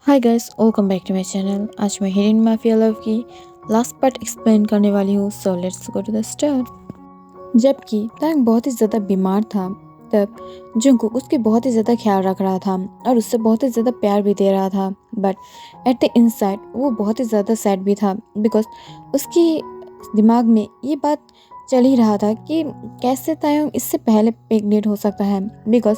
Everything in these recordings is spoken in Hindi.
Hi guys, welcome back to my channel. आज मैं हिडन माफिया लव की लास्ट पार्ट एक्सप्लेन करने वाली हूँ। So let's go to the start. जबकि तंग बहुत ही ज़्यादा बीमार था, तब जंगकुक उसके बहुत ही ज़्यादा ख्याल रख रहा था और उससे बहुत ही ज़्यादा प्यार भी दे रहा था। बट एट द इनसाइड वो बहुत ही ज़्यादा सैड भी था, बिकॉज उसकी दिमाग में ये बात चल ही रहा था कि कैसे तायंग इससे पहले प्रेग्नेंट हो सकता है, बिकॉज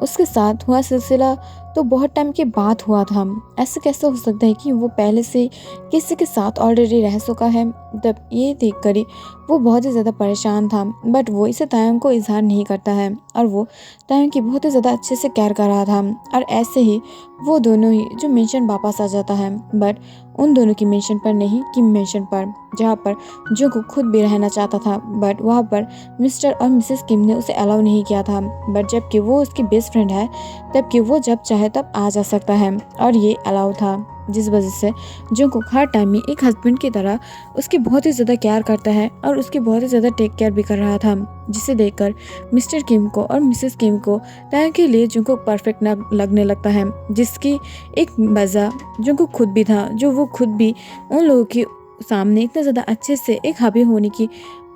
उसके साथ हुआ सिलसिला तो बहुत टाइम के बाद हुआ था। ऐसे कैसे हो सकता है कि वो पहले से किसी के साथ ऑलरेडी रह चुका है। तब ये देख कर ही वो बहुत ही ज़्यादा परेशान था, बट वो इसे तायंग को इजहार नहीं करता है और वो तायंग की बहुत ही ज़्यादा अच्छे से केयर कर रहा था। और ऐसे ही वो दोनों ही जो मेंशन वापस आ जाता है, बट उन दोनों की मेंशन पर नहीं, किम मेंशन पर, जहाँ पर जो को खुद भी रहना चाहता था, बट वहाँ पर मिस्टर और मिसेस किम ने उसे अलाउ नहीं किया था। बट जबकि वो उसकी बेस्ट फ्रेंड है, तबकि वो जब चाहे तब आ जा सकता है और ये अलाउ था, जिस वजह से जंगकुक हर टाइम में एक हस्बैंड की तरह उसकी बहुत ही ज़्यादा केयर करता है और उसकी बहुत ही ज़्यादा टेक केयर भी कर रहा था, जिसे देखकर मिस्टर किम को और मिसेस किम को तायंग के लिए जंगकुक परफेक्ट न लगने लगता है, जिसकी एक वजह जंगकुक खुद भी था, जो वो खुद भी उन लोगों के सामने इतना ज़्यादा अच्छे से एक हबी होने की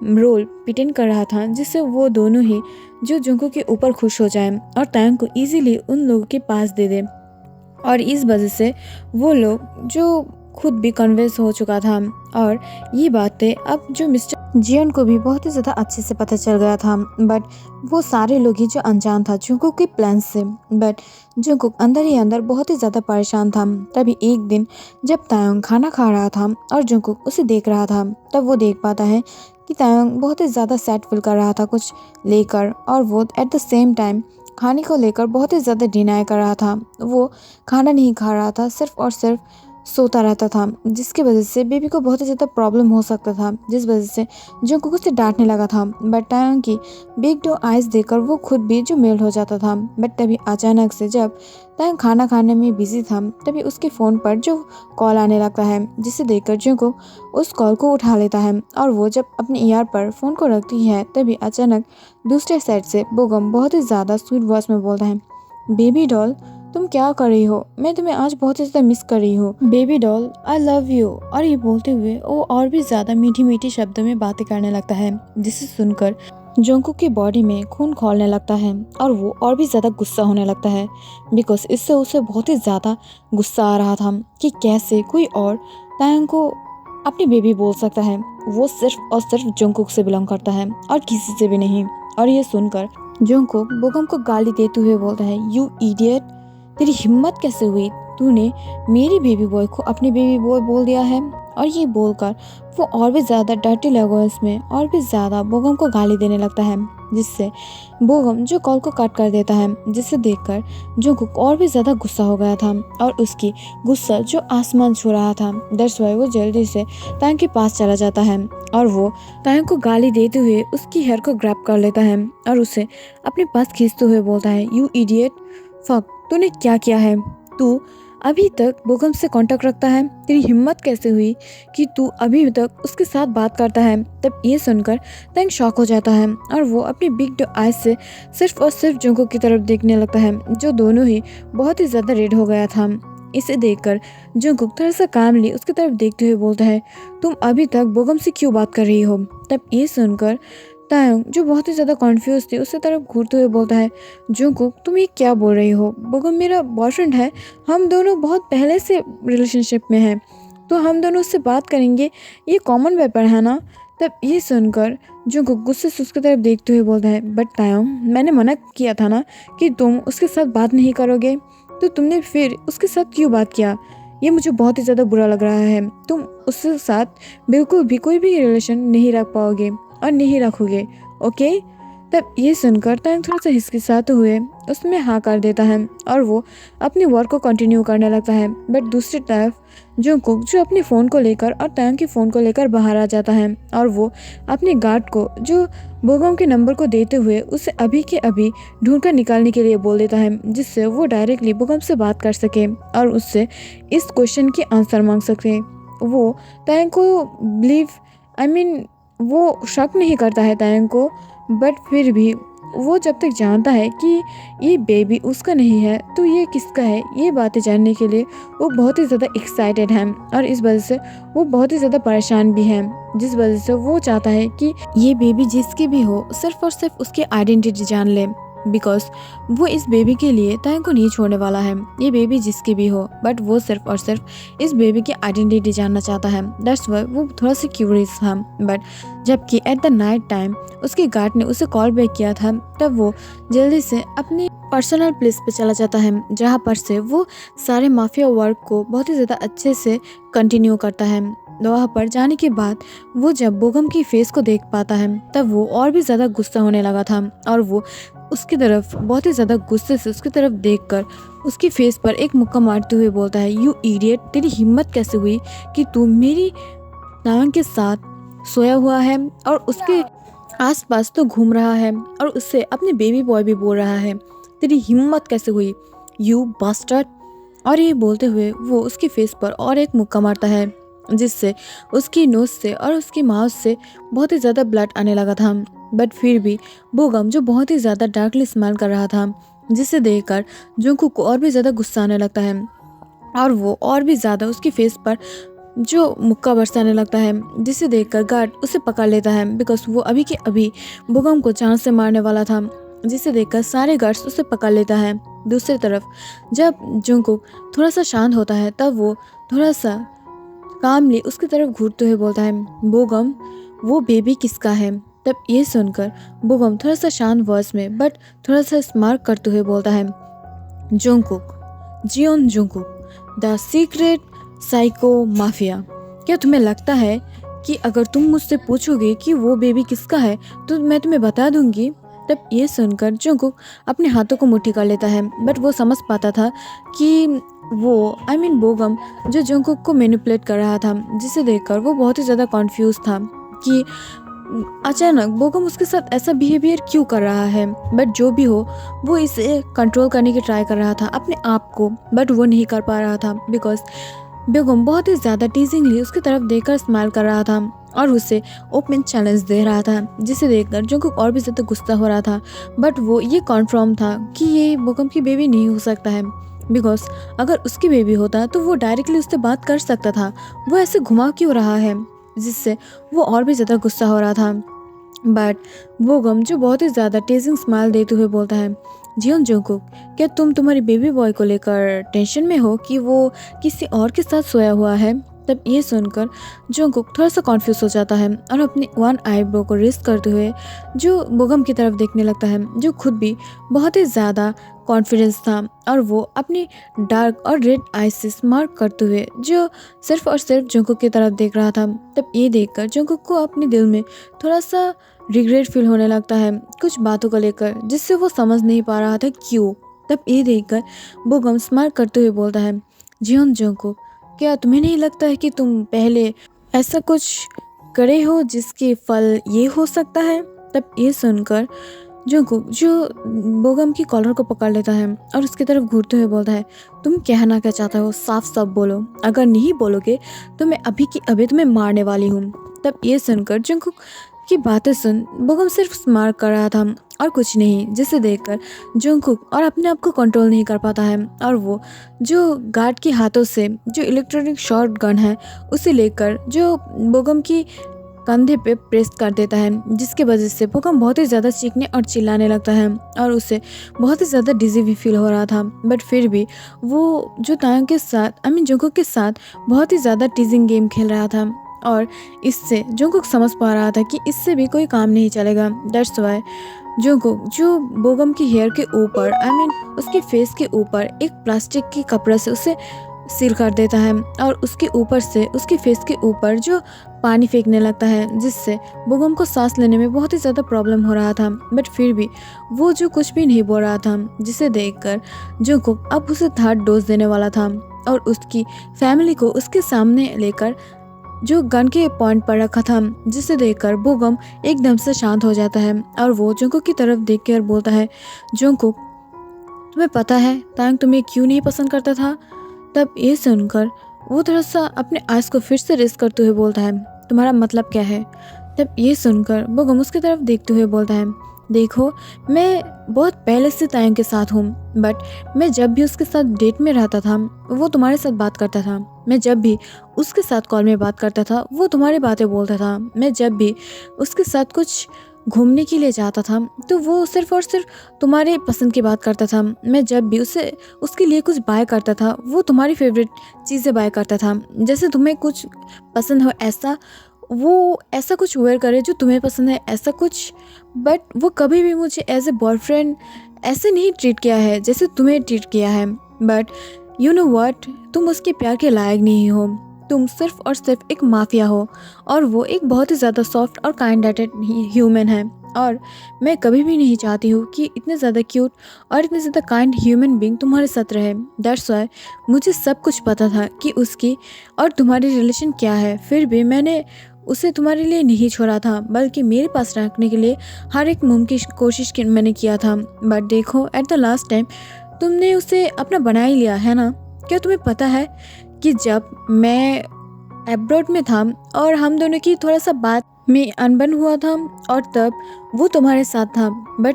रोल प्रिटेंड कर रहा था, जिससे वो दोनों ही जो जंगकुक के ऊपर खुश हो जाए और तायंग को इजीली उन लोगों के पास दे दे। और इस वजह से वो लोग जो खुद भी कन्विंस हो चुका था, और ये बातें अब जो मिस्टर जियन को भी बहुत ही ज़्यादा अच्छे से पता चल गया था। बट वो सारे लोग ही जो अनजान था जंगकुक के प्लान से, बट जंगकुक अंदर ही अंदर बहुत ही ज़्यादा परेशान था। तभी एक दिन जब तायंग खाना खा रहा था और जंगकुक उसे देख रहा था, तब वो देख पाता है कि तायंग बहुत ही ज़्यादा सैड फील कर रहा था कुछ लेकर, और वो एट द सेम टाइम खाने को लेकर बहुत ही ज़्यादा डिनाई कर रहा था। वो खाना नहीं खा रहा था, सिर्फ और सिर्फ सोता रहता था, जिसकी वजह से बेबी को बहुत ही ज़्यादा प्रॉब्लम हो सकता था, जिस वजह से जंगकुक उसे डांटने लगा था। बट तायंग की बिग डो आइज देखकर वो खुद भी जो मेल हो जाता था। बट तभी अचानक से जब तायंग खाना खाने में बिजी था, तभी उसके फ़ोन पर जो कॉल आने लगता है, जिसे देखकर जंगकुक उस कॉल को उठा लेता है। और वो जब अपने ईयर पर फ़ोन को रखती है, तभी अचानक दूसरे साइड से बोगम बहुत ही ज़्यादा स्वीट वॉइस में बोलता है, बेबी डॉल तुम क्या कर रही हो, मैं तुम्हें आज बहुत ही ज़्यादा मिस कर रही हूँ, baby doll I love you. और ये बोलते हुए वो और भी ज़्यादा मीठी मीठी शब्दों में बातें करने लगता है, जिसे सुनकर जंगकुक की बॉडी में खून खौलने लगता है और वो और भी ज़्यादा गुस्सा होने लगता है, बिकॉज इससे उसे बहुत ही ज़्यादा गुस्सा आ रहा था कि कैसे कोई और तायंग को अपनी बेबी बोल सकता है। वो सिर्फ और सिर्फ जंगकुक से बिलोंग करता है और किसी से भी नहीं। और ये सुनकर जंगकुक बोगम को गाली देते हुए बोलता है, यू इडियट, तेरी हिम्मत कैसे हुई, तूने मेरी बेबी बॉय को अपनी बेबी बॉय बोल दिया है। और ये बोलकर वो और भी ज़्यादा डर्टी लैंग्वेज में और भी ज़्यादा बोगम को गाली देने लगता है, जिससे बोगम जो कॉल को कट कर देता है, जिसे देखकर जंगकुक और भी ज़्यादा गुस्सा हो गया था और उसकी गुस्सा जो आसमान छू रहा था। दैट्स वाई वो जल्दी से तायंग के पास चला जाता है और वो तायंग को गाली देते हुए उसकी हेयर को ग्रैब कर लेता है और उसे अपने पास खींचते हुए बोलता है, यू इडियट, फक, तूने क्या किया है, तू अभी तक बोगम से कांटेक्ट रखता है, तेरी हिम्मत कैसे हुई कि तू अभी तक उसके साथ बात करता है। तब ये सुनकर तायंग शॉक हो जाता है और वो अपनी बिग आइज से सिर्फ और सिर्फ जंगकुक की तरफ देखने लगता है, जो दोनों ही बहुत ही ज़्यादा रेड हो गया था। इसे देखकर जंगकुक थोड़ा सा कामली उसकी तरफ देखते हुए बोलता है, तुम अभी तक बोगम से क्यों बात कर रही हो। तब ये सुनकर तायंग जो बहुत ही ज़्यादा कॉन्फ्यूज थी उससे तरफ घूरते हुए बोलता है, जंगकुक तुम ये क्या बोल रही हो, बोगम मेरा बॉयफ्रेंड है, हम दोनों बहुत पहले से रिलेशनशिप में हैं, तो हम दोनों उससे बात करेंगे, ये कॉमन पेपर है ना। तब ये सुनकर जंगकुक गुस्से से उसकी तरफ देखते हुए बोलता है, बट तायंग मैंने मना किया था ना कि तुम उसके साथ बात नहीं करोगे, तो तुमने फिर उसके साथ क्यों बात किया, ये मुझे बहुत ही ज़्यादा बुरा लग रहा है। तुम उसके साथ बिल्कुल भी कोई भी रिलेशन नहीं रख पाओगे और नहीं रखोगे, ओके। तब ये सुनकर तायंग थोड़ा सा हिचकिचाते हुए उसमें हाँ कर देता है और वो अपनी वर्क को कंटिन्यू करने लगता है। बट दूसरी तरफ जंगकुक जो अपने फ़ोन को लेकर और तायंग के फ़ोन को लेकर बाहर आ जाता है और वो अपने गार्ड को जो बोगम के नंबर को देते हुए उसे अभी के अभी ढूंढ कर निकालने के लिए बोल देता है, जिससे वो डायरेक्टली बोगम से बात कर सके और उससे इस क्वेश्चन की आंसर मांग सके। वो तायंग को बिलीव वो शक नहीं करता है तायंग को, बट फिर भी वो जब तक जानता है कि ये बेबी उसका नहीं है तो ये किसका है, ये बातें जानने के लिए वो बहुत ही ज़्यादा एक्साइटेड है और इस वजह से वो बहुत ही ज़्यादा परेशान भी है, जिस वजह से वो चाहता है कि ये बेबी जिसकी भी हो सिर्फ और सिर्फ उसकी आइडेंटिटी जान ले, बिकॉज वो इस बेबी के लिए तांग को नहीं छोड़ने वाला है। ये बेबी जिसकी भी हो बट वो सिर्फ और सिर्फ इस बेबी की आइडेंटिटी जानना चाहता है। दैट्स वाई वो थोड़ा सा क्यूरियस था। बट जबकि एट द नाइट टाइम उसके गार्ड ने उसे कॉल बैक किया था, तब वो जल्दी से अपनी पर्सनल प्लेस पे चला जाता है जहाँ पर से वो सारे माफिया वर्क को बहुत ही ज़्यादा अच्छे से कंटिन्यू करता है। वहाँ पर जाने के बाद वो जब बोगम की फेस को देख पाता है तब वो और भी ज़्यादा गुस्सा होने लगा था और वो उसकी तरफ बहुत ही ज़्यादा गुस्से से उसकी तरफ देखकर उसकी फेस पर एक मुक्का मारते हुए बोलता है, यू इडियट, तेरी हिम्मत कैसे हुई कि तू मेरी नायक के साथ सोया हुआ है और उसके आसपास तो घूम रहा है और उससे अपने बेबी बॉय भी बोल रहा है, तेरी हिम्मत कैसे हुई, यू बास्टर्ड। और ये बोलते हुए वो उसकी फेस पर और एक मुक्का मारता है जिससे उसकी नोज से और उसकी माउथ से बहुत ही ज़्यादा ब्लड आने लगा था। बट फिर भी बोगम जो बहुत ही ज़्यादा डार्कली स्माइल कर रहा था, जिसे देखकर जंगकुक को और भी ज़्यादा गुस्सा आने लगता है और वो और भी ज़्यादा उसकी फेस पर जो मुक्का बरसाने लगता है, जिसे देखकर गार्ड उसे पकड़ लेता है बिकॉज वो अभी के अभी बोगम को जान से मारने वाला था, जिसे देखकर सारे गार्ड्स उसे पकड़ लेता है। दूसरी तरफ जब जंगकुक थोड़ा सा शांत होता है तब वो थोड़ा सा कामली उसकी तरफ घूरते हुए बोलता है, बोगम वो बेबी किसका है। तब ये सुनकर बोगम थोड़ा सा शांत वॉइस में बट थोड़ा सा स्मार्ट करते हुए बोलता है, Jungkook, Jeon Jungkook, the secret psycho mafia. क्या तुम्हें लगता है कि अगर तुम मुझसे पूछोगे कि वो बेबी किसका है तो मैं तुम्हें बता दूंगी। तब ये सुनकर जंगकुक अपने हाथों को मुट्ठी कर लेता है बट वो समझ पाता था कि वो बोगम जो जंगकुक को मैनिपुलेट कर रहा था, जिसे देखकर वो बहुत ही ज़्यादा कॉन्फ्यूज था कि अचानक बोगम उसके साथ ऐसा बिहेवियर क्यों कर रहा है। बट जो भी हो वो इसे कंट्रोल करने की ट्राई कर रहा था अपने आप को, बट वो नहीं कर पा रहा था बिकॉज बोगम बहुत ही ज़्यादा टीजिंगली उसकी तरफ देखकर स्माइल कर रहा था और उसे ओपन चैलेंज दे रहा था, जिसे देखकर जंगकुक और भी ज़्यादा गुस्सा हो रहा था। बट वो ये कन्फर्म था कि ये बोगम की बेबी नहीं हो सकता है बिकॉज अगर उसकी बेबी होता तो वो डायरेक्टली उससे बात कर सकता था। वो ऐसे घुमा क्यों रहा है, जिससे वो और भी ज़्यादा गुस्सा हो रहा था। बट बोगम जो बहुत ही ज़्यादा टेजिंग स्माइल देते हुए बोलता है, जियोन जंगकुक, क्या तुम तुम्हारे बेबी बॉय को लेकर टेंशन में हो कि वो किसी और के साथ सोया हुआ है। तब ये सुनकर जंगकुक थोड़ा सा कॉन्फ्यूज हो जाता है और अपनी वन आईब्रो को रेस्ट करते हुए जो बोगम की तरफ देखने लगता है, जो खुद भी बहुत ही ज़्यादा कॉन्फिडेंस था और वो अपनी डार्क और रेड आइज से स्मार्ट करते हुए जो सिर्फ और सिर्फ जंगकुक की तरफ देख रहा था। तब ये देखकर जंगकुक को अपने दिल में थोड़ा सा रिग्रेट फील होने लगता है कुछ बातों को लेकर, जिससे वो समझ नहीं पा रहा था क्यों। तब ये देखकर बोगम स्मार्ट करते हुए बोलता है, जियोन जंगकुक, क्या तुम्हें नहीं लगता है कि तुम पहले ऐसा कुछ करे हो जिसके फल ये हो सकता है। तब ये सुनकर जंगकुक जो बोगम की कॉलर को पकड़ लेता है और उसकी तरफ घूरते हुए बोलता है, तुम कहना क्या चाहते हो, साफ साफ बोलो, अगर नहीं बोलोगे तो मैं अभी की अभी तुम्हें मारने वाली हूँ। तब ये सुनकर जंगकुक की बातें सुन बोगम सिर्फ स्मार्ट कर रहा था और कुछ नहीं, जिसे देखकर जंगकुक और अपने आप को कंट्रोल नहीं कर पाता है और वो जो गार्ड के हाथों से जो इलेक्ट्रॉनिक शॉर्ट गन है उसे लेकर जो बोगम की कंधे पे प्रेस कर देता है, जिसकी वजह से बोगम बहुत ही ज़्यादा चीखने और चिल्लाने लगता है और उसे बहुत ही ज़्यादा डिजी भी फील हो रहा था। बट फिर भी वो जो तांग के साथ जंगकुक के साथ बहुत ही ज़्यादा टीजिंग गेम खेल रहा था और इससे जंगकुक समझ पा रहा था कि इससे भी कोई काम नहीं चलेगा। दैट्स वाई जंगकुक जो बोगम की हेयर के ऊपर उसके फेस के ऊपर एक प्लास्टिक के कपड़े से उसे सील कर देता है और उसके ऊपर से उसके फेस के ऊपर जो पानी फेंकने लगता है, जिससे बोगम को सांस लेने में बहुत ही ज़्यादा प्रॉब्लम हो रहा था। बट फिर भी वो जो कुछ भी नहीं बोल रहा था, जिसे देखकर जंगकुक अब उसे थर्ड डोज देने वाला था और उसकी फैमिली को उसके सामने लेकर जो गन के पॉइंट पर रखा था, जिसे देखकर बोगम एकदम से शांत हो जाता है और वो जंगकुक की तरफ देखकर बोलता है, जंगकुक, तुम्हें पता है तांग तुम्हें क्यों नहीं पसंद करता था। तब ये सुनकर वो थोड़ा सा अपने आइज को फिर से रेस्ट करते हुए बोलता है, तुम्हारा मतलब क्या है। तब ये सुनकर बोगम उसकी तरफ देखते हुए बोलता है, देखो, मैं बहुत पहले से तायंग के साथ हूँ, बट मैं जब भी उसके साथ डेट में रहता था वो तुम्हारे साथ बात करता था। मैं जब भी उसके साथ कॉल में बात करता था वो तुम्हारी बातें बोलता था। मैं जब भी उसके साथ कुछ घूमने के लिए जाता था तो वो सिर्फ और सिर्फ तुम्हारे पसंद की बात करता था। मैं जब भी उसे उसके लिए कुछ बाय करता था वो तुम्हारी फेवरेट चीज़ें बाय करता था। जैसे तुम्हें कुछ पसंद हो ऐसा, वो ऐसा कुछ वेयर करे जो तुम्हें पसंद है, ऐसा कुछ। बट वो कभी भी मुझे एज ए बॉयफ्रेंड ऐसे नहीं ट्रीट किया है जैसे तुम्हें ट्रीट किया है। बट यू नो व्हाट, तुम उसके प्यार के लायक नहीं हो। तुम सिर्फ और सिर्फ एक माफिया हो और वो एक बहुत ही ज़्यादा सॉफ्ट और काइंड हार्टेड ह्यूमन है। और मैं कभी भी नहीं चाहती हूँ कि इतने ज़्यादा क्यूट और इतने ज़्यादा काइंड ह्यूमन बीइंग तुम्हारे साथ रहे। दैट्स वाई मुझे सब कुछ पता था कि उसकी और तुम्हारी रिलेशन क्या है, फिर भी मैंने उसे तुम्हारे लिए नहीं छोड़ा था बल्कि मेरे पास रखने के लिए हर एक मुमकिन कोशिश मैंने किया था। बट देखो, एट द लास्ट टाइम तुमने उसे अपना बना ही लिया है ना। क्या तुम्हें पता है कि जब मैं एब्रॉड में था और हम दोनों की थोड़ा सा बात में अनबन हुआ था और तब वो तुम्हारे साथ था, बट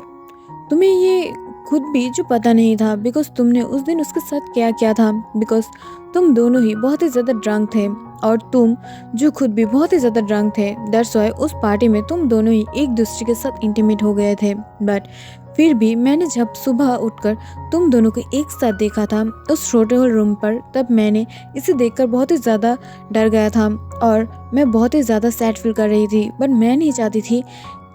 तुम्हें ये खुद भी जो पता नहीं था बिकॉज तुमने उस दिन उसके साथ क्या किया था। बिकॉज तुम दोनों ही बहुत ही ज़्यादा ड्रंक थे और तुम जो खुद भी बहुत ही ज़्यादा ड्रंक थे। दैट्स वाई उस पार्टी में तुम दोनों ही एक दूसरे के साथ इंटीमेट हो गए थे। बट फिर भी मैंने जब सुबह उठकर तुम दोनों को एक साथ देखा था उस होटल रूम पर, तब मैंने इसे देखकर बहुत ही ज़्यादा डर गया था और मैं बहुत ही ज़्यादा सैड फील कर रही थी। बट मैं नहीं चाहती थी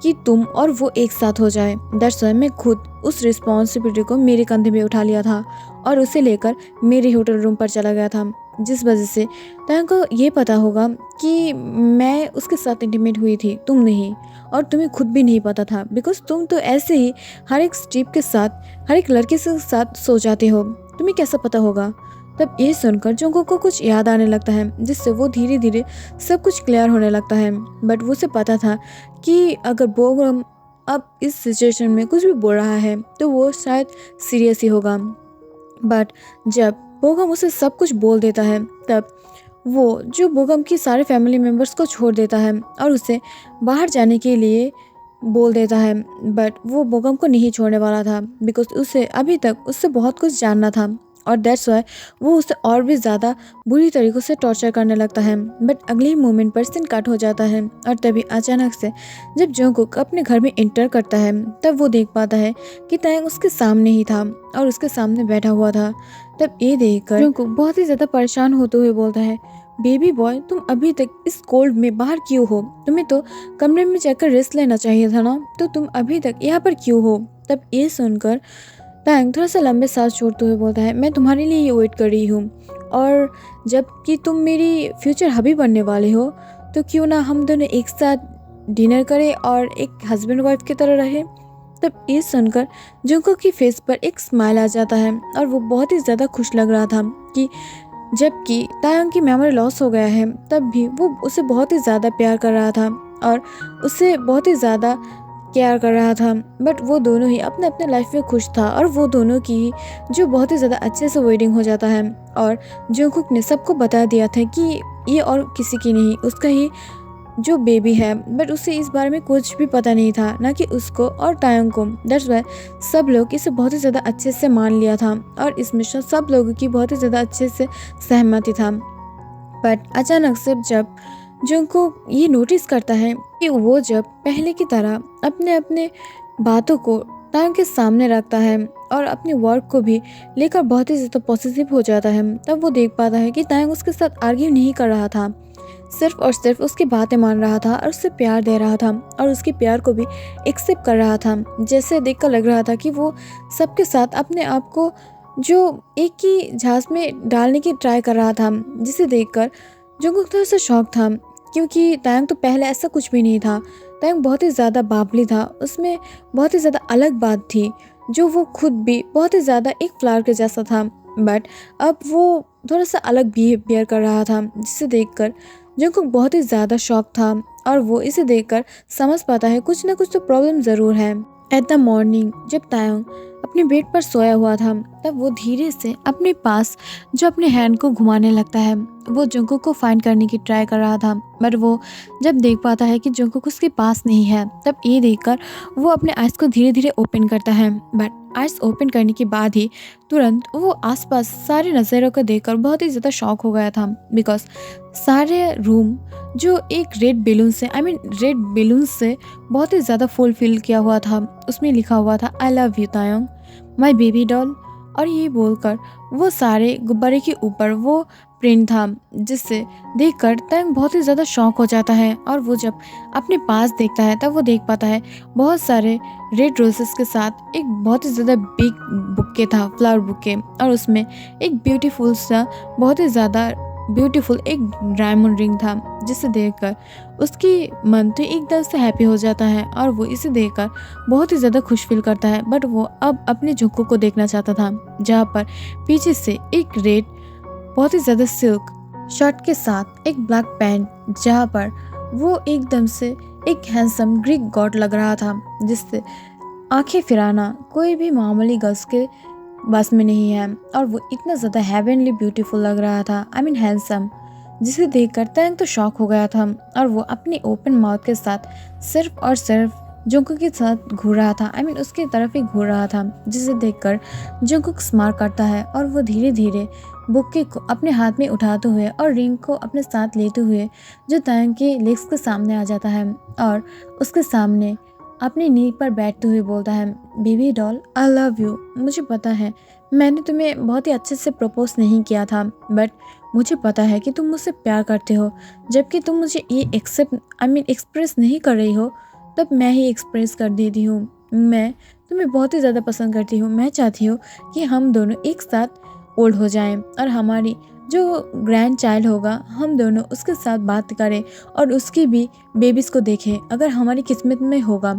कि तुम और वो एक साथ हो जाए। दैट्स वाई मैं खुद उस रिस्पॉन्सिबिलिटी को मेरे कंधे में उठा लिया था और उसे लेकर मेरे होटल रूम पर चला गया था, जिस वजह से तुमको ये पता होगा कि मैं उसके साथ इंटीमेट हुई थी, तुम नहीं। और तुम्हें खुद भी नहीं पता था बिकॉज तुम तो ऐसे ही हर एक स्ट्रीप के साथ हर एक लड़के के साथ सो जाते हो, तुम्हें कैसा पता होगा। तब ये सुनकर जोंगकुक को कुछ याद आने लगता है जिससे वो धीरे धीरे सब कुछ क्लियर होने लगता है। बट वो उसे पता था कि अगर बोगम अब इस सिचुएशन में कुछ भी बोल रहा है तो वो शायद सीरियस ही होगा। बट जब बोगम उसे सब कुछ बोल देता है तब वो जो बोगम की सारे फैमिली मेम्बर्स को छोड़ देता है और उसे बाहर जाने के लिए बोल देता है। बट वो बोगम को नहीं छोड़ने वाला था बिकॉज उसे अभी तक उससे बहुत कुछ जानना था और दैट्स वाई वो उसे और भी ज़्यादा बुरी तरीक़ों से टॉर्चर करने लगता है। बट अगले ही मोमेंट पर सीन कट हो जाता है और तभी अचानक से जब जोंगकुक अपने घर में एंटर करता है तब वो देख पाता है कि तायंग उसके सामने ही था और उसके सामने बैठा हुआ था। तब ये देखकर जोंगकुक बहुत ही ज़्यादा परेशान होते हुए बोलता है, बेबी बॉय, तुम अभी तक इस कोल्ड में बाहर क्यों हो? तुम्हें तो कमरे में जाकर रेस्ट लेना चाहिए था ना, तो तुम अभी तक यहाँ पर क्यों हो? तब ये सुनकर तायंग थोड़ा सा लंबे सांस छोड़ते हुए बोलता है, मैं तुम्हारे लिए ये वेट कर रही हूँ और जब कि तुम मेरी फ्यूचर हबी बनने वाले हो तो क्यों ना हम दोनों एक साथ डिनर करें और एक हस्बैंड वाइफ की तरह रहे। तब ये सुनकर जोंगकुक की फेस पर एक स्माइल आ जाता है और वो बहुत ही ज़्यादा खुश लग रहा था कि जबकि तायंग की मेमोरी लॉस हो गया है तब भी वो उसे बहुत ही ज़्यादा प्यार कर रहा था और उससे बहुत ही ज़्यादा केयर कर रहा था। बट वो दोनों ही अपने अपने लाइफ में खुश था और वो दोनों की जो बहुत ही ज़्यादा अच्छे से वेडिंग हो जाता है और जोंगकुक ने सबको बता दिया था कि ये और किसी की नहीं, उसका ही जो बेबी है। बट उसे इस बारे में कुछ भी पता नहीं था, ना कि उसको और तायंग को। दैट्स वाई सब लोग इसे बहुत ही ज़्यादा अच्छे से मान लिया था और इसमें सब लोगों की बहुत ही ज़्यादा अच्छे से सहमति था। बट अचानक से जब जोंगकुक ये नोटिस करता है कि वो जब पहले की तरह अपने अपने बातों को तायंग के सामने रखता है और अपने वर्क को भी लेकर बहुत ही ज़्यादा पॉजिटिव हो जाता है, तब वो देख पाता है कि तायंग उसके साथ आर्ग्यू नहीं कर रहा था, सिर्फ और सिर्फ उसकी बातें मान रहा था और उससे प्यार दे रहा था और उसके प्यार को भी एक्सेप्ट कर रहा था। जैसे देखकर लग रहा था कि वो सबके साथ अपने आप को जो एक ही झांस में डालने की ट्राई कर रहा था, जिसे देखकर जोंगकुक थोड़ा सा शौक था क्योंकि तायंग तो पहले ऐसा कुछ भी नहीं था। तायंग बहुत ही ज़्यादा बाबली था, उसमें बहुत ही ज़्यादा अलग बात थी जो वो खुद भी बहुत ही ज़्यादा एक फ्लावर के जैसा था। बट अब वो थोड़ा सा अलग बिहेवियर कर रहा था, जिसे देखकर जोंगकुक बहुत ही ज़्यादा शॉक था और वो इसे देखकर समझ पाता है कुछ ना कुछ तो प्रॉब्लम ज़रूर है। एट द मॉर्निंग जब तायंग अपने बेड पर सोया हुआ था, तब वो धीरे से अपने पास जो अपने हैंड को घुमाने लगता है। वो जंगकुक को फाइंड करने की ट्राई कर रहा था, बट वो जब देख पाता है कि जंगकुक उसके पास नहीं है, तब ये देखकर वो अपने आइज़ को धीरे धीरे ओपन करता है। बट आइज़ ओपन करने के बाद ही तुरंत वो आसपास सारे नज़ारों को देखकर बहुत ही ज़्यादा शॉक हो गया था, बिकॉज सारे रूम जो एक रेड बेलून से बहुत ही ज़्यादा फुलफिल किया हुआ था। उसमें लिखा हुआ था आई love you Tayang my baby doll. और ये बोलकर वो सारे गुब्बारे के ऊपर वो प्रिंट था, जिससे देखकर तायंग बहुत ही ज़्यादा शॉक हो जाता है। और वो जब अपने पास देखता है तब वो देख पाता है बहुत सारे रेड रोजेस के साथ एक बहुत ही ज़्यादा बिग बुके था, फ्लावर बुके, और उसमें एक ब्यूटीफुल सा बहुत ही ज़्यादा ब्यूटीफुल एक डायमंड रिंग था, जिसे देखकर उसकी मन तो एकदम से हैप्पी हो जाता है और वो इसे देखकर बहुत ही ज़्यादा खुश फील करता है। बट वो अब अपने झुक्कू को देखना चाहता था, जहाँ पर पीछे से एक रेड बहुत ही ज़्यादा सिल्क शर्ट के साथ एक ब्लैक पैंट, जहाँ पर वो एकदम से एक हैंडसम ग्रीक गॉड लग रहा था, जिससे आंखें फिराना कोई भी मामूली गर्ल्स के बस में नहीं है। और वो इतना ज़्यादा हेवनली ब्यूटीफुल लग रहा था, हैंडसम, जिसे देखकर तायंग तो शॉक हो गया था। और वो अपनी ओपन माउथ के साथ सिर्फ और सिर्फ जंगकुक के साथ घूर रहा था, उसकी तरफ ही घूर रहा था, जिसे देखकर जंगकुक स्मार्ट करता है और वो धीरे धीरे बुक्के को अपने हाथ में उठाते हुए और रिंग को अपने साथ लेते हुए जो तायंग के लेग्स के सामने आ जाता है और उसके सामने अपनी नी पर बैठते हुए बोलता है baby doll I love you. मुझे पता है मैंने तुम्हें बहुत ही अच्छे से प्रपोज नहीं किया था, बट मुझे पता है कि तुम मुझसे प्यार करते हो, जबकि तुम मुझे ये एक्सप्रेस नहीं कर रही हो, तब मैं ही एक्सप्रेस कर देती हूँ। मैं तुम्हें बहुत ही ज़्यादा पसंद करती हूँ। मैं चाहती हूँ कि हम दोनों एक साथ ओल्ड हो जाएं और हमारी जो ग्रैंड चाइल्ड होगा हम दोनों उसके साथ बात करें और उसकी भी बेबीज़ को देखें, अगर हमारी किस्मत में होगा।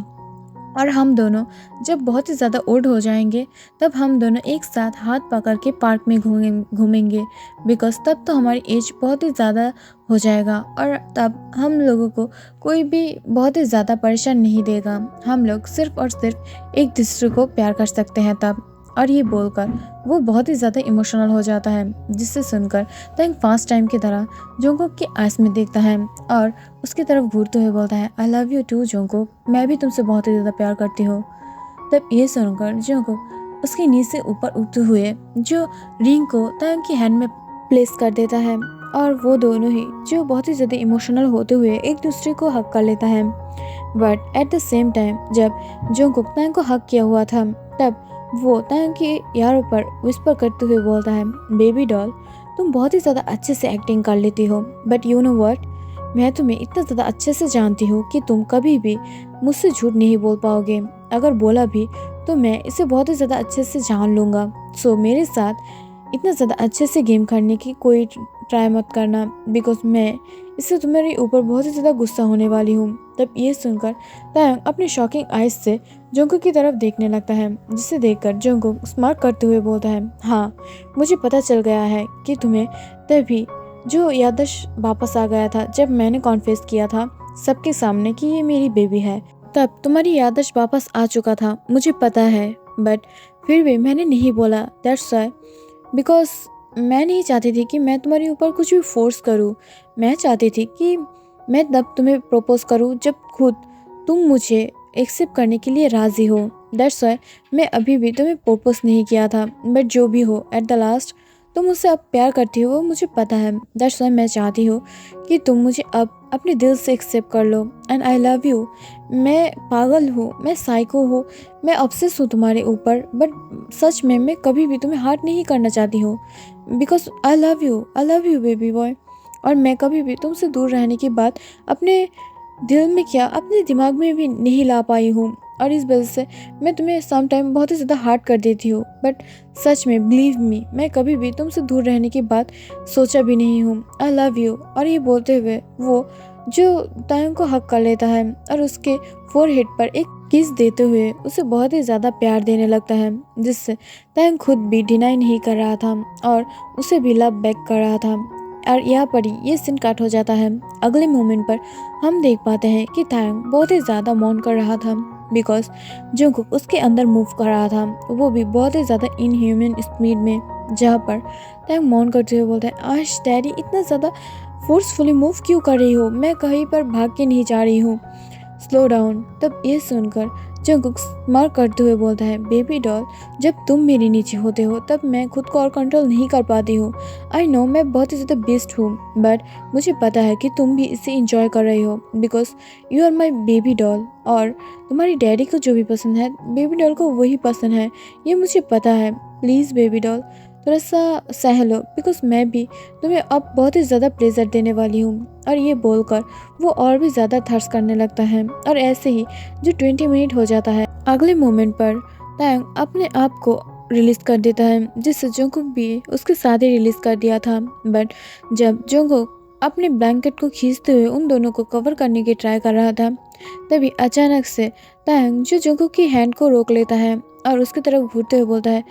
और हम दोनों जब बहुत ही ज़्यादा ओल्ड हो जाएंगे तब हम दोनों एक साथ हाथ पकड़ के पार्क में घूमेंगे, बिकॉज तब तो हमारी एज बहुत ही ज़्यादा हो जाएगा और तब हम लोगों को कोई भी बहुत ही ज़्यादा परेशान नहीं देगा। हम लोग सिर्फ और सिर्फ एक दूसरे को प्यार कर सकते हैं तब। और ये बोलकर वो बहुत ही ज़्यादा इमोशनल हो जाता है, जिससे सुनकर तायंग फर्स्ट टाइम की तरह जंगकुक के आइस में देखता है और उसकी तरफ घूरते हुए बोलता है I love you too Jungkook, मैं भी तुमसे बहुत ही ज़्यादा प्यार करती हूँ। तब ये सुनकर जंगकुक उसके नीचे से ऊपर उठते हुए जो रिंग को तायंग की हैंड में प्लेस कर देता है और वो दोनों ही जो बहुत ही ज़्यादा इमोशनल होते हुए एक दूसरे को हक कर लेता है। But at the same time जब जंगकुक तायंग को हक किया हुआ था तब वो तायंग के यारों पर विस्पर करते हुए बोलता है बेबी डॉल, तुम बहुत ही ज़्यादा अच्छे से एक्टिंग कर लेती हो, बट यू नो व्हाट, मैं तुम्हें इतना ज़्यादा अच्छे से जानती हूँ कि तुम कभी भी मुझसे झूठ नहीं बोल पाओगे। अगर बोला भी तो मैं इसे बहुत ही ज़्यादा अच्छे से जान लूँगा। सो मेरे साथ इतना ज़्यादा अच्छे से गेम करने की कोई ट्राई मत करना, बिकॉज मैं इससे तुम्हारे ऊपर बहुत ही ज़्यादा गुस्सा होने वाली हूँ। तब ये सुनकर तायंग अपनी शॉकिंग आइज से जंगकुक की तरफ देखने लगता है, जिसे देखकर जंगकुक स्मार्ट करते हुए बोलता है हाँ, मुझे पता चल गया है कि तुम्हें तभी जो याददाश्त वापस आ गया था जब मैंने कॉन्फेस किया था सबके सामने कि ये मेरी बेबी है, तब तुम्हारी याददाश्त वापस आ चुका था, मुझे पता है, बट फिर भी मैंने नहीं बोला। दैट्स व्हाई, बिकॉज मैं नहीं चाहती थी कि मैं तुम्हारे ऊपर कुछ भी फोर्स करूँ। मैं चाहती थी कि मैं तब तुम्हें प्रपोज करूँ जब खुद तुम मुझे एक्सेप्ट करने के लिए राज़ी हो। दैट्स व्हाई मैं अभी भी तुम्हें प्रपोज नहीं किया था, बट जो भी हो एट द लास्ट तुम मुझसे अब प्यार करती हो वो मुझे पता है। दैट्स व्हाई मैं चाहती हूँ कि तुम मुझे अब अपने दिल से एक्सेप्ट कर लो एंड आई लव यू। मैं पागल हूँ, मैं साइको हूँ, मैं ऑब्सेस हूँ तुम्हारे ऊपर, बट सच में मैं कभी भी तुम्हें हार्ट नहीं करना चाहती हूँ, because I love you baby boy. और मैं कभी भी तुमसे दूर रहने की बात अपने दिल में क्या अपने दिमाग में भी नहीं ला पाई हूँ, और इस वजह से मैं तुम्हें सम टाइम बहुत ही ज़्यादा हार्ड कर देती हूँ, बट सच में बिलीव मी मैं कभी भी तुमसे दूर रहने की बात सोचा भी नहीं हूँ। आई लव यू। और ये बोलते हुए वो जो तायंग को हक कर लेता है और उसके फोरहेड पर एक किस देते हुए उसे बहुत ही ज़्यादा प्यार देने लगता है, जिससे तायंग खुद भी डिनाई नहीं कर रहा था और उसे भी लव बैक कर रहा था। और यहाँ पर ही ये सीन कट हो जाता है। अगले मोमेंट पर हम देख पाते हैं कि तायंग बहुत ही ज़्यादा मौन कर रहा था। बिकॉज जंगकुक उसके अंदर मूव कर रहा था, वो भी बहुत ही ज़्यादा इनह्यूमन स्पीड में, जहाँ पर टैंग मौन करते हुए बोलता है, आश डैडी इतना ज़्यादा फोर्सफुली मूव क्यों कर रही हो, मैं कहीं पर भाग के नहीं जा रही हूँ, स्लो डाउन। तब ये सुनकर जंगकुक स्माइल करते हुए बोलता है, बेबी डॉल जब तुम मेरे नीचे होते हो तब मैं खुद को और कंट्रोल नहीं कर पाती हूँ। आई नो मैं बहुत ही ज़्यादा बेस्ट हूँ, बट मुझे पता है कि तुम भी इसे इंजॉय कर रही हो because you are my baby doll, और तुम्हारी डैडी को जो भी पसंद है बेबी डॉल को वही पसंद है, ये मुझे पता है। प्लीज़ बेबी डॉल थोड़ा सा सह लो बिकॉज मैं भी तुम्हें अब बहुत ही ज़्यादा प्लेजर देने वाली हूँ। और ये बोलकर वो और भी ज़्यादा थर्स करने लगता है, और ऐसे ही जो 20 मिनट हो जाता है, अगले मोमेंट पर टैंग अपने आप को रिलीज़ कर देता है, जिससे जंगकुक भी उसके साथ ही रिलीज़ कर दिया था। बट जब जंगकुक अपने ब्लैंकेट को खींचते हुए उन दोनों को कवर करने की ट्राई कर रहा था, तभी अचानक से टैंग जो जंगकुक की हैंड को रोक लेता है और उसकी तरफ घूरते हुए बोलता है,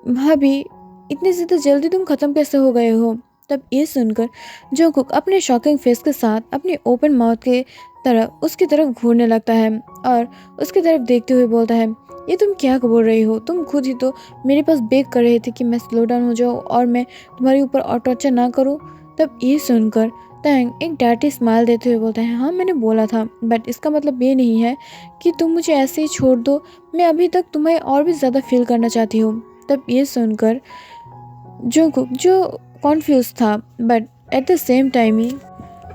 भाभी इतनी ज़्यादा जल्दी तुम ख़त्म कैसे हो गए हो। तब ये सुनकर जंगकुक अपने शॉकिंग फेस के साथ अपनी ओपन माउथ के तरफ उसकी तरफ घूरने लगता है और उसकी तरफ देखते हुए बोलता है, ये तुम क्या बोल रही हो, तुम खुद ही तो मेरे पास बेग कर रहे थे कि मैं स्लो डाउन हो जाऊँ और मैं तुम्हारे ऊपर और टॉर्चर ना करूँ। तब ये सुनकर टैंग एक डार्टी स्माइल देते हुए बोलता है, हाँ मैंने बोला था, बट इसका मतलब ये नहीं है कि तुम मुझे ऐसे ही छोड़ दो, मैं अभी तक तुम्हें और भी ज़्यादा फील करना चाहती हूँ। तब ये सुनकर जंगकुक जो कॉन्फ्यूज था, but at the same time he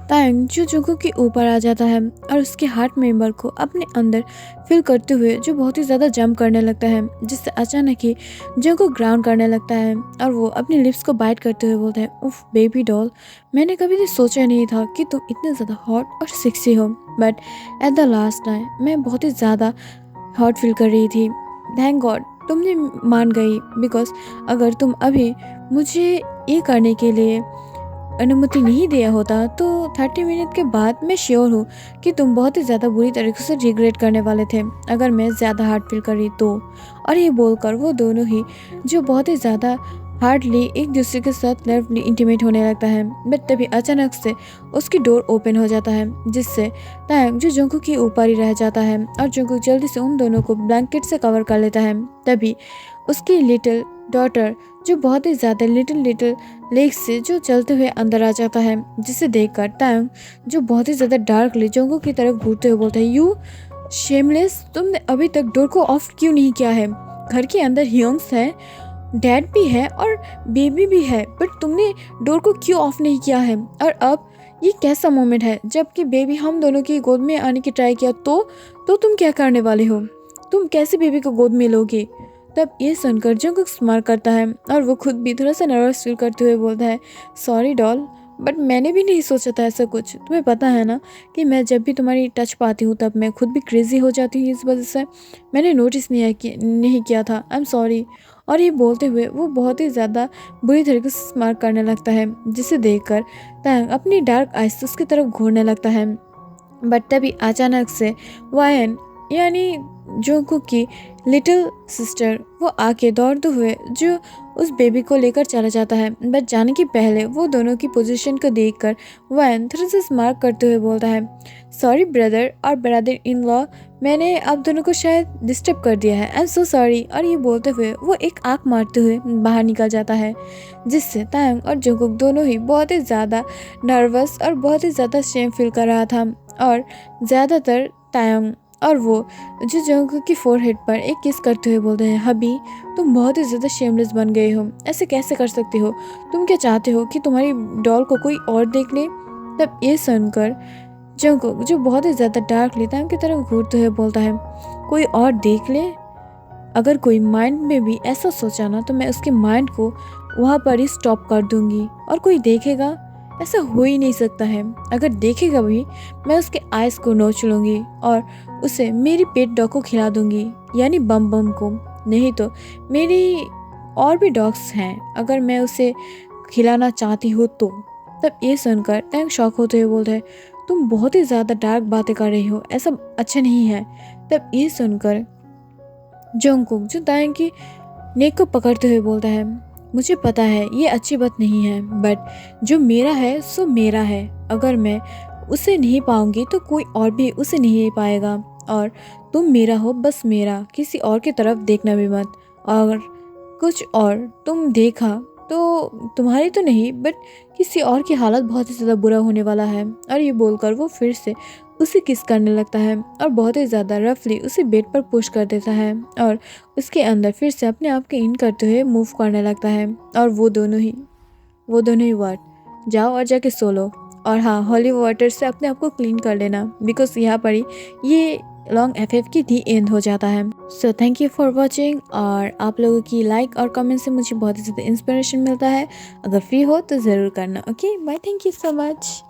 Tang जो जंगकुक के ऊपर आ जाता है और उसके हार्ट मेंबर को अपने अंदर फील करते हुए जो बहुत ही ज़्यादा जंप करने लगता है, जिससे अचानक ही जंगकुक ग्राउंड करने लगता है और वो अपनी लिप्स को बाइट करते हुए बोलता है, उफ बेबी डॉल मैंने कभी भी सोचा नहीं था कि तुम इतने ज़्यादा हॉट और सेक्सी हो, but at the last time मैं बहुत ही ज़्यादा हॉट फील कर रही थी। थैंक गॉड तुमने मान गई, बिकॉज अगर तुम अभी मुझे ये करने के लिए अनुमति नहीं दिया होता तो 30 मिनट के बाद मैं श्योर हूँ कि तुम बहुत ही ज़्यादा बुरी तरीके से रिग्रेट करने वाले थे अगर मैं ज़्यादा हार्ड फील करी तो। और ये बोलकर वो दोनों ही जो बहुत ही ज़्यादा हार्डली एक दूसरे के साथ लवली इंटीमेट होने लगता है, बट तभी अचानक से उसकी डोर ओपन हो जाता है, जिससे टैंग जो जंगकुक के ऊपर ही रह जाता है और जंगकुक जल्दी से उन दोनों को ब्लैंकेट से कवर कर लेता है। तभी उसकी लिटिल डॉटर जो बहुत ही ज़्यादा लिटिल लेग से जो चलते हुए अंदर आ जाता है, जिसे देखकर टैंग जो बहुत ही ज़्यादा डार्कली जंगकुक की तरफ घूरते हुए बोलता है, यू शेमलेस तुमने अभी तक डोर को ऑफ क्यों नहीं किया है, घर के अंदर ह्यूंग्स है, डैड भी है और बेबी भी है, बट तुमने डोर को क्यों ऑफ नहीं किया है। और अब ये कैसा मोमेंट है जबकि बेबी हम दोनों की गोद में आने की ट्राई किया तो तुम क्या करने वाले हो, तुम कैसे बेबी को गोद में लोगे। तब ये सुनकर जंगकुक स्माइल करता है और वो खुद भी थोड़ा सा नर्वस फील करते हुए बोलता है, सॉरी डॉल बट मैंने भी नहीं सोचा था ऐसा कुछ, तुम्हें पता है ना कि मैं जब भी तुम्हारी टच पाती हूँ तब मैं खुद भी क्रेजी हो जाती हूँ, इस वजह से मैंने नोटिस नहीं किया था, आई एम सॉरी। और ये बोलते हुए वो बहुत ही ज़्यादा बुरी तरीके से स्माइल करने लगता है, जिसे देखकर टैंग अपनी डार्क आइज उसकी तरफ घूरने लगता है। बट तभी अचानक से वायन यानी जंगकुक की लिटिल सिस्टर वो आके दौड़ते हुए जो उस बेबी को लेकर चला जाता है, बट जाने के पहले वो दोनों की पोजीशन को देखकर वायन थोड़ा सा स्मार्ट करते हुए बोलता है, सॉरी ब्रदर और ब्रदर इन लॉ, मैंने आप दोनों को शायद डिस्टर्ब कर दिया है, आई एम सो सॉरी। और ये बोलते हुए वो एक आंख मारते हुए बाहर निकल जाता है, जिससे टैंग और जंगकुक दोनों ही बहुत ही ज़्यादा नर्वस और बहुत ही ज़्यादा शेम फील कर रहा था। और ज़्यादातर टैंग और वो जो जंगकुक की फोरहेड पर एक किस करते हुए बोलते हैं, हबी तुम बहुत ही ज़्यादा शेमलेस बन गए हो, ऐसे कैसे कर सकते हो, तुम क्या चाहते हो कि तुम्हारी डॉल को कोई और देख ले। तब ये सुनकर जंगकुक जो बहुत ही ज़्यादा डार्कली टैंग की तरफ घूरते हुए बोलता है, कोई और देख ले, अगर कोई माइंड में भी ऐसा सोचा ना तो मैं उसके माइंड को वहाँ पर ही स्टॉप कर दूंगी, और कोई देखेगा ऐसा हो ही नहीं सकता है, अगर देखेगा भी मैं उसके आइज़ को नोच लूँगी और उसे मेरी पेट डॉग को खिला दूंगी, यानी बम बम को, नहीं तो मेरी और भी डॉग्स हैं अगर मैं उसे खिलाना चाहती हूँ तो। तब ये सुनकर टैंग शॉक होते हुए बोलते हैं, तुम बहुत ही ज़्यादा डार्क बातें कर रही हो, ऐसा अच्छा नहीं है। तब ये सुनकर जंगकुक जो टैंग की नेक को पकड़ते हुए बोलता है, मुझे पता है ये अच्छी बात नहीं है, बट जो मेरा है सो मेरा है, अगर मैं उसे नहीं पाऊंगी तो कोई और भी उसे नहीं पाएगा, और तुम मेरा हो, बस मेरा, किसी और की तरफ देखना भी मत, और कुछ और तुम देखा तो तुम्हारी तो नहीं बट किसी और की हालत बहुत ही ज़्यादा बुरा होने वाला है। और ये बोलकर वो फिर से उसे किस करने लगता है और बहुत ही ज़्यादा रफली उसे बेड पर पुश कर देता है और उसके अंदर फिर से अपने आप के इन करते हुए मूव करने लगता है। और वो दोनों ही वर्ड, जाओ और जाके सो लो, और हाँ, हॉली वाटर से अपने आप को क्लीन कर लेना, बिकॉज यहाँ पर ही ये लॉन्ग एफ की दी एंड हो जाता है। So thank you for watching, और आप लोगों की लाइक और कमेंट से मुझे बहुत ही ज़्यादा इंस्पिरेशन मिलता है। अगर फ्री हो तो ज़रूर करना। Okay bye, thank you so much.